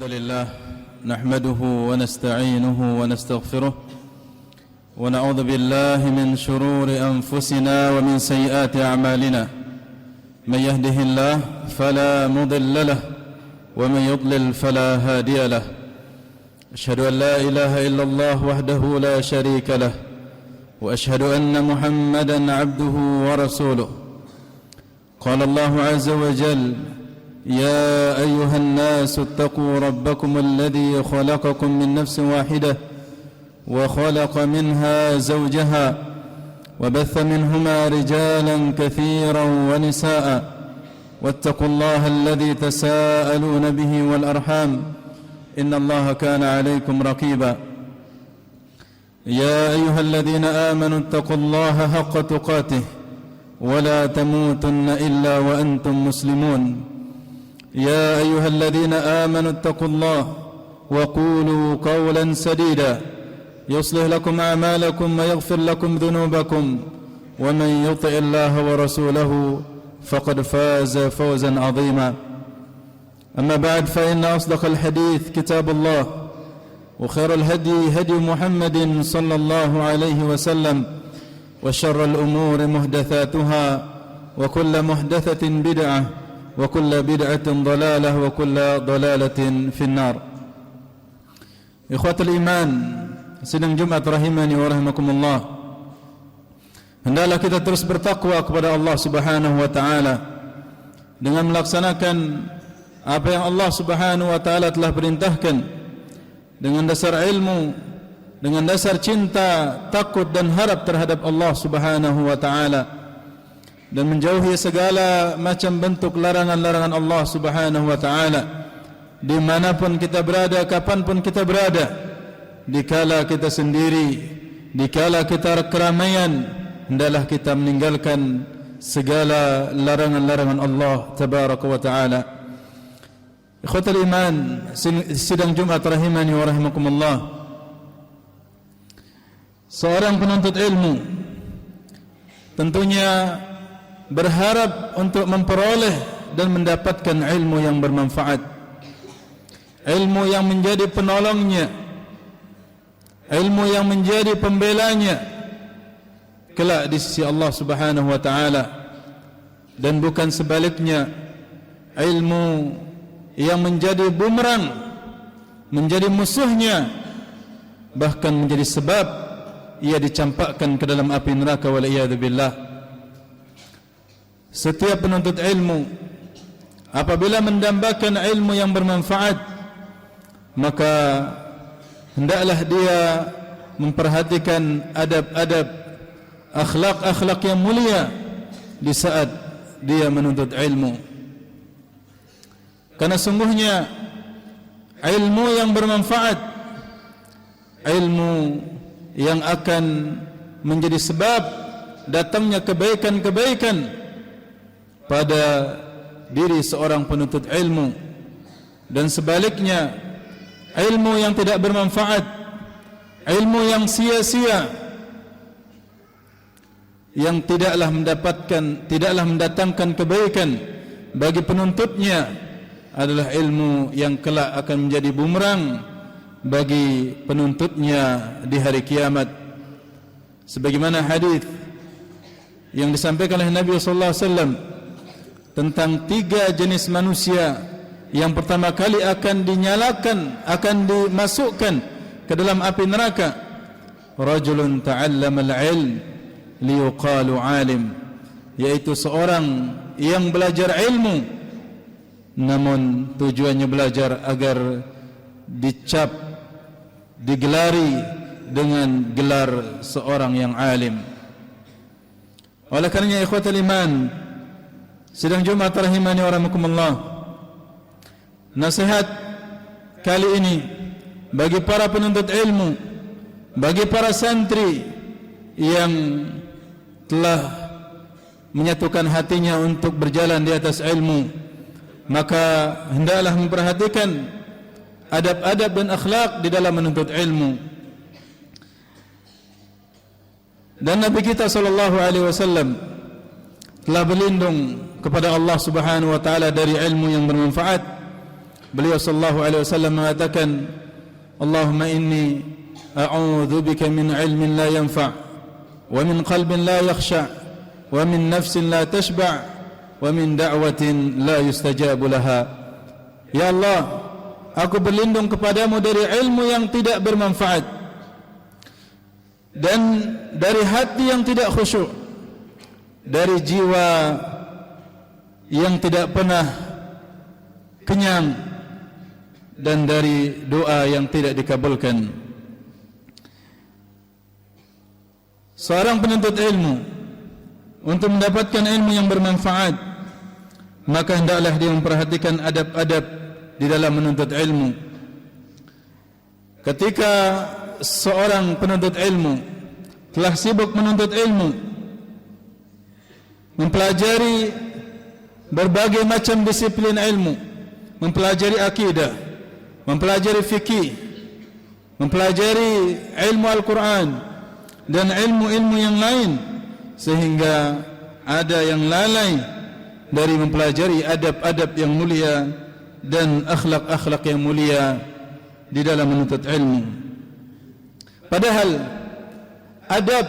الحمد لله نحمده ونستعينه ونستغفره ونعوذ بالله من شرور أنفسنا ومن سيئات أعمالنا من يهده الله فلا مضل له ومن يضلل فلا هادي له أشهد أن لا إله إلا الله وحده لا شريك له وأشهد أن محمدا عبده ورسوله قال الله عز وجل يا أيها الناس اتقوا ربكم الذي خلقكم من نفس واحدة وخلق منها زوجها وبث منهما رجالا كثيرا ونساء واتقوا الله الذي تساءلون به والأرحام إن الله كان عليكم رقيبا يا أيها الذين آمنوا اتقوا الله حق تقاته ولا تموتن إلا وأنتم مسلمون يا أيها الذين آمنوا اتقوا الله وقولوا قولا سديدا يصلح لكم أعمالكم ويغفر لكم ذنوبكم ومن يطع الله ورسوله فقد فاز فوزا عظيما أما بعد فإن أصدق الحديث كتاب الله وخير الهدي هدي محمد صلى الله عليه وسلم وشر الأمور محدثاتها وكل محدثة بدعة وكل بدعة ضلالة وكل ضلالة في النار. Ikhwatul iman, sidang Jumat rahimani wa rahimakumullah. Hendaklah kita terus bertakwa kepada Allah Subhanahu wa taala dengan melaksanakan apa yang Allah Subhanahu wa taala telah perintahkan dengan dasar ilmu, dengan dasar cinta, takut dan harap terhadap Allah Subhanahu wa taala, dan menjauhi segala macam bentuk larangan-larangan Allah Subhanahu wa taala dimanapun kita berada, kapanpun kita berada, dikala kita sendiri, dikala kita keramaian, hendaklah kita meninggalkan segala larangan-larangan Allah Tabaraka wa taala. Ikhwatul iman, sidang Jumat rahimani wa rahimakumullah. Seorang penuntut ilmu tentunya berharap untuk memperoleh dan mendapatkan ilmu yang bermanfaat, ilmu yang menjadi penolongnya, ilmu yang menjadi pembelanya kelak di sisi Allah Subhanahu wa taala, dan bukan sebaliknya, ilmu yang menjadi bumerang, menjadi musuhnya, bahkan menjadi sebab ia dicampakkan ke dalam api neraka wal iyad billah. Setiap penuntut ilmu apabila mendambakan ilmu yang bermanfaat, maka hendaklah dia memperhatikan adab-adab, akhlak-akhlak yang mulia di saat dia menuntut ilmu. Karena sungguhnya ilmu yang bermanfaat, ilmu yang akan menjadi sebab datangnya kebaikan-kebaikan pada diri seorang penuntut ilmu, dan sebaliknya ilmu yang tidak bermanfaat, ilmu yang sia-sia, yang tidaklah mendatangkan kebaikan bagi penuntutnya, adalah ilmu yang kelak akan menjadi bumerang bagi penuntutnya di hari kiamat. Sebagaimana hadis yang disampaikan oleh Nabi sallallahu alaihi wasallam tentang 3 jenis manusia yang pertama kali akan dinyalakan, akan dimasukkan ke dalam api neraka. Rajulun ta'allama al-ilm liyuqalu alim, yaitu seorang yang belajar ilmu namun tujuannya belajar agar dicap, digelari dengan gelar seorang yang alim. Oleh karenanya ikhwatul iman, sidang Jumat rahimani wa rahimakumullah, nasihat kali ini bagi para penuntut ilmu, bagi para santri yang telah menyatukan hatinya untuk berjalan di atas ilmu, maka hendaklah memperhatikan adab-adab dan akhlak di dalam menuntut ilmu. Dan Nabi kita sallallahu alaihi wasallam telah berlindung kepada Allah Subhanahu wa taala dari ilmu yang bermanfaat beliau sallallahu alaihi wasallam mengatakan, Allahumma inni a'udzu bika min ilmin la yanfa' wa min qalbin la yakhsha' wa min nafsin la tashba' wa min da'watin la yustajabu laha. Ya Allah, aku berlindung kepadamu dari ilmu yang tidak bermanfaat dan dari hati yang tidak khusyuk, dari jiwa yang tidak pernah kenyang, dan dari doa yang tidak dikabulkan. Seorang penuntut ilmu untuk mendapatkan ilmu yang bermanfaat, maka hendaklah dia memperhatikan adab-adab di dalam menuntut ilmu. Ketika seorang penuntut ilmu telah sibuk menuntut ilmu, mempelajari berbagai macam disiplin ilmu, mempelajari akidah, mempelajari fikih, mempelajari ilmu Al-Quran dan ilmu-ilmu yang lain, sehingga ada yang lalai dari mempelajari adab-adab yang mulia dan akhlak-akhlak yang mulia di dalam menuntut ilmu. Padahal adab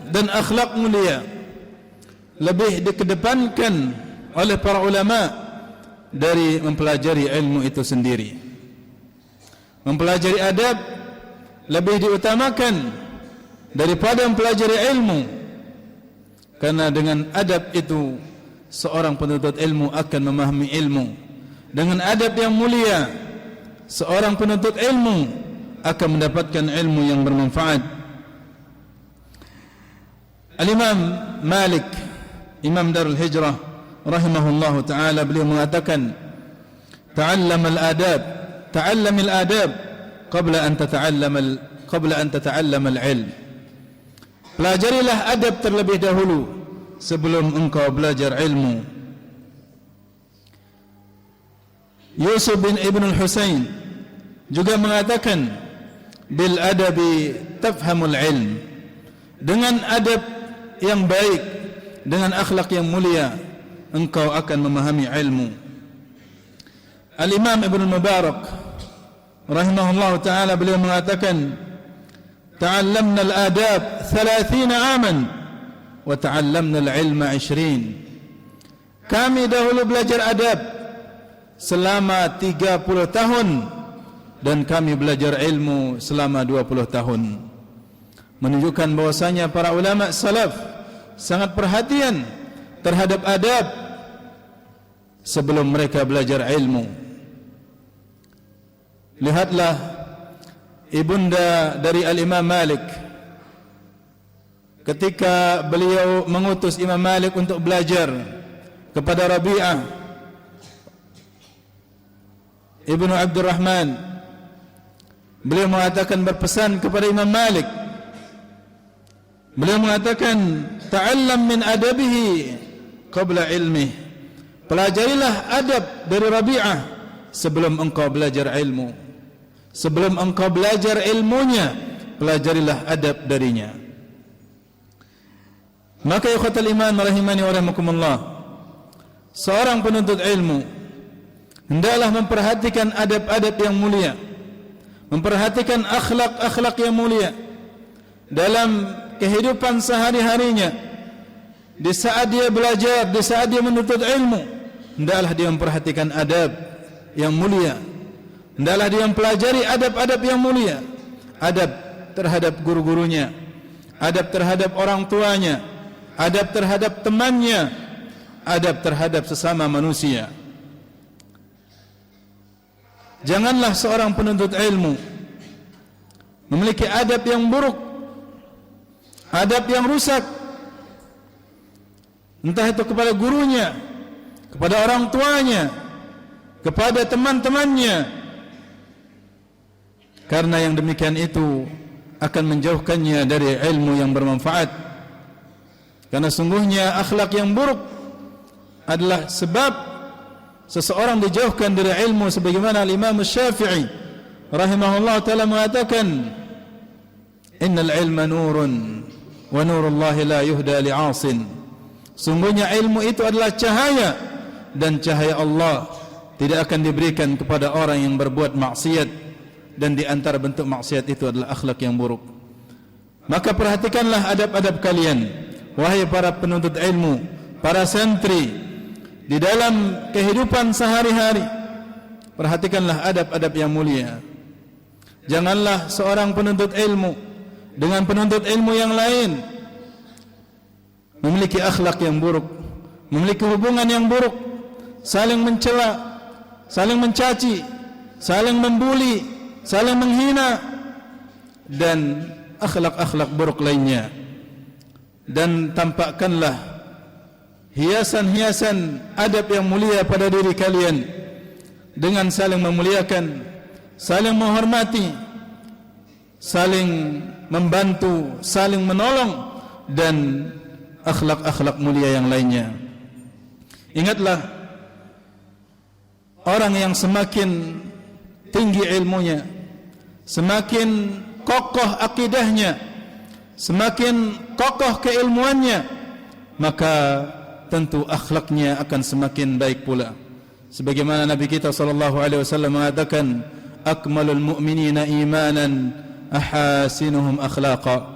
dan akhlak mulia lebih dikedepankan oleh para ulama dari mempelajari ilmu itu sendiri. Mempelajari adab lebih diutamakan daripada mempelajari ilmu, karena dengan adab itu seorang penuntut ilmu akan memahami ilmu. Dengan adab yang mulia, seorang penuntut ilmu akan mendapatkan ilmu yang bermanfaat. Al-Imam Malik, Imam Darul Hijrah rahimahullahu ta'ala, beliau mengatakan, ta'allam al-adab qabla an tata'allam al-ilm. Pelajarilah adab terlebih dahulu sebelum engkau belajar ilmu. Yusuf bin Ibn al-Husain juga mengatakan, bil adabi tafhamul ilm. Dengan adab yang baik, dengan akhlak yang mulia, engkau akan memahami ilmu. Al-Imam Ibn Mubarak rahimahullah ta'ala, beliau mengatakan, ta'allamna al-adab 30 aman wa ta'allamna al-ilma 20. Kami dahulu belajar adab selama 30 tahun dan kami belajar ilmu selama 20 tahun. Menunjukkan bahwasanya para ulama salaf sangat perhatian terhadap adab sebelum mereka belajar ilmu. Lihatlah ibunda dari Al-Imam Malik, ketika beliau mengutus Imam Malik untuk belajar kepada Rabi'ah Ibnu Abdurrahman, beliau mengatakan, berpesan kepada Imam Malik, beliau mengatakan, ta'allam min adabihi qabla ilmih. Pelajarilah adab dari Rabi'ah sebelum engkau belajar ilmu. Sebelum engkau belajar ilmunya, pelajarilah adab darinya. Maka ikhwatal iman rahimani wa rahimakumullah, seorang penuntut ilmu hendaklah memperhatikan adab-adab yang mulia, memperhatikan akhlak-akhlak yang mulia dalam kehidupan sehari-harinya. Di saat dia belajar, di saat dia menuntut ilmu, hendaklah dia memperhatikan adab yang mulia. Hendaklah dia mempelajari adab-adab yang mulia, adab terhadap guru-gurunya, adab terhadap orang tuanya, adab terhadap temannya, adab terhadap sesama manusia. Janganlah seorang penuntut ilmu memiliki adab yang buruk, adab yang rusak, entah itu kepada gurunya, kepada orang tuanya, kepada teman-temannya, karena yang demikian itu akan menjauhkannya dari ilmu yang bermanfaat. Karena sungguhnya akhlak yang buruk adalah sebab seseorang dijauhkan dari ilmu, sebagaimana Al-Imam Syafi'i rahimahullah ta'ala mengatakan, innal ilma nurun wa nurullahi la yuhda li'asin. Sungguhnya ilmu itu adalah cahaya, dan cahaya Allah tidak akan diberikan kepada orang yang berbuat maksiat, dan di antara bentuk maksiat itu adalah akhlak yang buruk. Maka perhatikanlah adab-adab kalian, wahai para penuntut ilmu, para santri, di dalam kehidupan sehari-hari. Perhatikanlah adab-adab yang mulia. Janganlah seorang penuntut ilmu dengan penuntut ilmu yang lain memiliki akhlak yang buruk, memiliki hubungan yang buruk, saling mencela, saling mencaci, saling membuli, saling menghina, dan akhlak-akhlak buruk lainnya. Dan tampakkanlah hiasan-hiasan adab yang mulia pada diri kalian dengan saling memuliakan, saling menghormati, saling membantu, saling menolong, dan akhlak-akhlak mulia yang lainnya. Ingatlah, orang yang semakin tinggi ilmunya, semakin kokoh akidahnya, semakin kokoh keilmuannya, maka tentu akhlaknya akan semakin baik pula. Sebagaimana Nabi kita sallallahu alaihi wasallam mengatakan, akmalul mu'minina imanan ahasinuhum akhlaqa.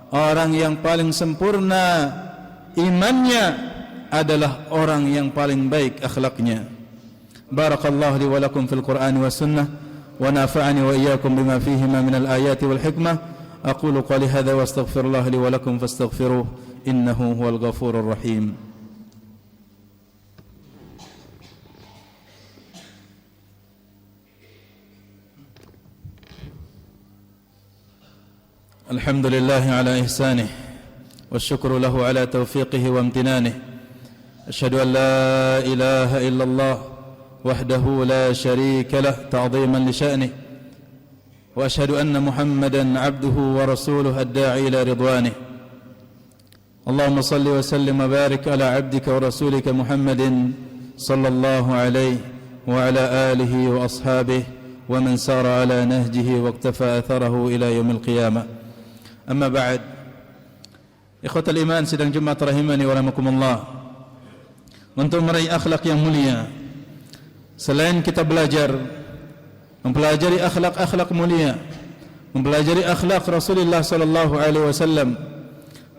Orang yang paling sempurna imannya adalah orang yang paling baik akhlaknya. Barakallahu li wa lakum fil Qur'ani was sunnah, wa nafa'ani wa iyyakum bima fihima min al-ayati wal hikmah. Aqulu qali hadha wa astaghfirullah li wa lakum fastaghfiruh, innahu huwal ghafurur rahim. الحمد لله على إحسانه والشكر له على توفيقه وامتنانه. أشهد أن لا إله إلا الله وحده لا شريك له تعظيما لشأنه، وأشهد أن محمدا عبده ورسوله الداعي إلى رضوانه. اللهم صل وسلم وبارك على عبدك ورسولك محمد صلى الله عليه وعلى آله وأصحابه ومن سار على نهجه واقتفى أثره إلى يوم القيامة. Amma ba'd. Ikhwatal iman sidang Jumat rahimani wa rahimakumullah. Untuk meraih akhlak yang mulia, selain kita mempelajari akhlak-akhlak mulia, mempelajari akhlak Rasulullah sallallahu alaihi wasallam,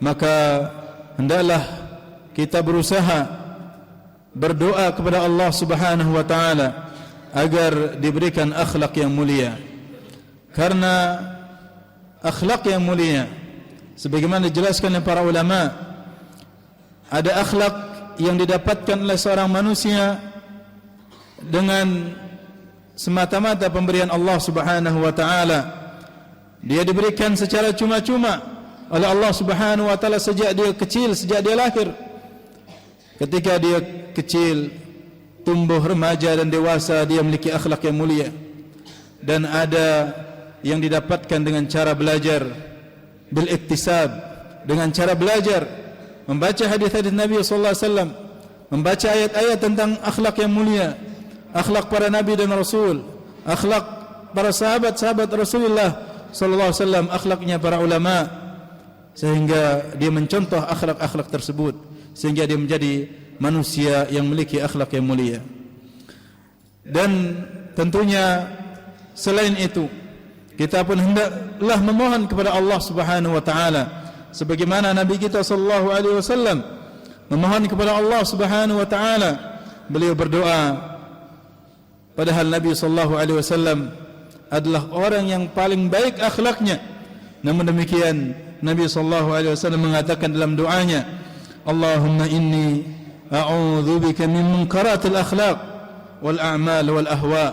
maka hendaklah kita berusaha berdoa kepada Allah Subhanahu wa taala agar diberikan akhlak yang mulia. Karena akhlak yang mulia, sebagaimana dijelaskan oleh para ulama, ada akhlak yang didapatkan oleh seorang manusia dengan semata-mata pemberian Allah Subhanahu wa taala. Dia diberikan secara cuma-cuma oleh Allah Subhanahu wa taala sejak dia kecil, sejak dia lahir. Ketika dia kecil, tumbuh remaja dan dewasa, dia memiliki akhlak yang mulia. Dan ada yang didapatkan dengan cara belajar, bil iktisab, dengan cara belajar, membaca hadis-hadis Nabi sallallahu alaihi wasallam, membaca ayat-ayat tentang akhlak yang mulia, akhlak para nabi dan rasul, akhlak para sahabat-sahabat Rasulullah sallallahu alaihi wasallam, akhlaknya para ulama, sehingga dia mencontoh akhlak-akhlak tersebut, sehingga dia menjadi manusia yang memiliki akhlak yang mulia. Dan tentunya selain itu, kita pun hendaklah memohon kepada Allah Subhanahu wa taala, sebagaimana Nabi kita sallallahu alaihi wasallam memohon kepada Allah Subhanahu wa taala. Beliau berdoa, padahal Nabi sallallahu alaihi wasallam adalah orang yang paling baik akhlaknya. Namun demikian, Nabi sallallahu alaihi wasallam mengatakan dalam doanya, Allahumma inni a'udzubika min munkaratil akhlaq wal a'mal wal ahwa.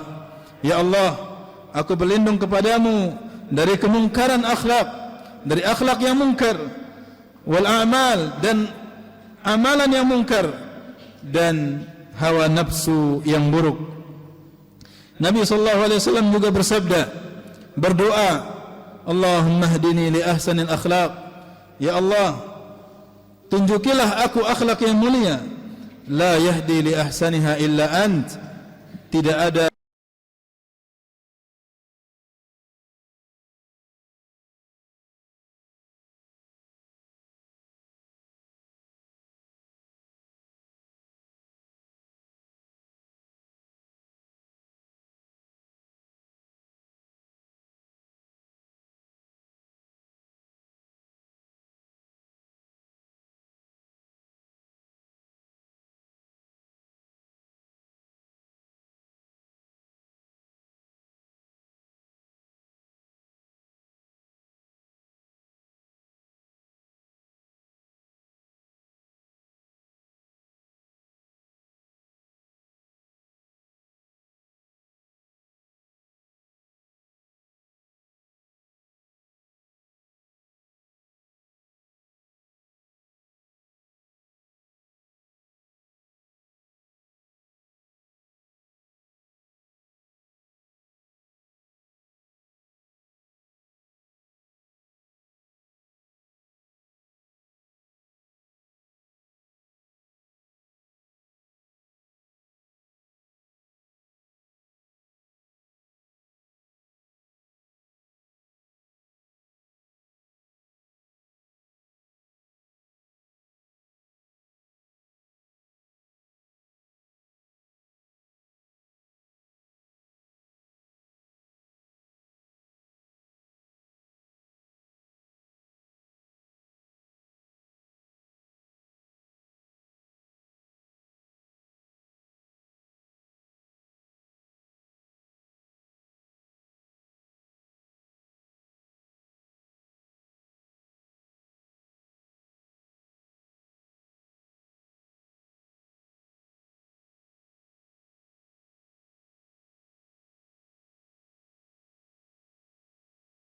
Ya Allah, aku berlindung kepadamu dari kemungkaran akhlak, dari akhlak yang mungkar, wal a'mal, dan amalan yang mungkar, dan hawa nafsu yang buruk. Nabi sallallahu alaihi wasallam juga bersabda, berdoa, Allahumma hdini li ahsanil akhlaq. Ya Allah, tunjukilah aku akhlak yang mulia. La yahdi li ahsaniha illa ant. Tidak ada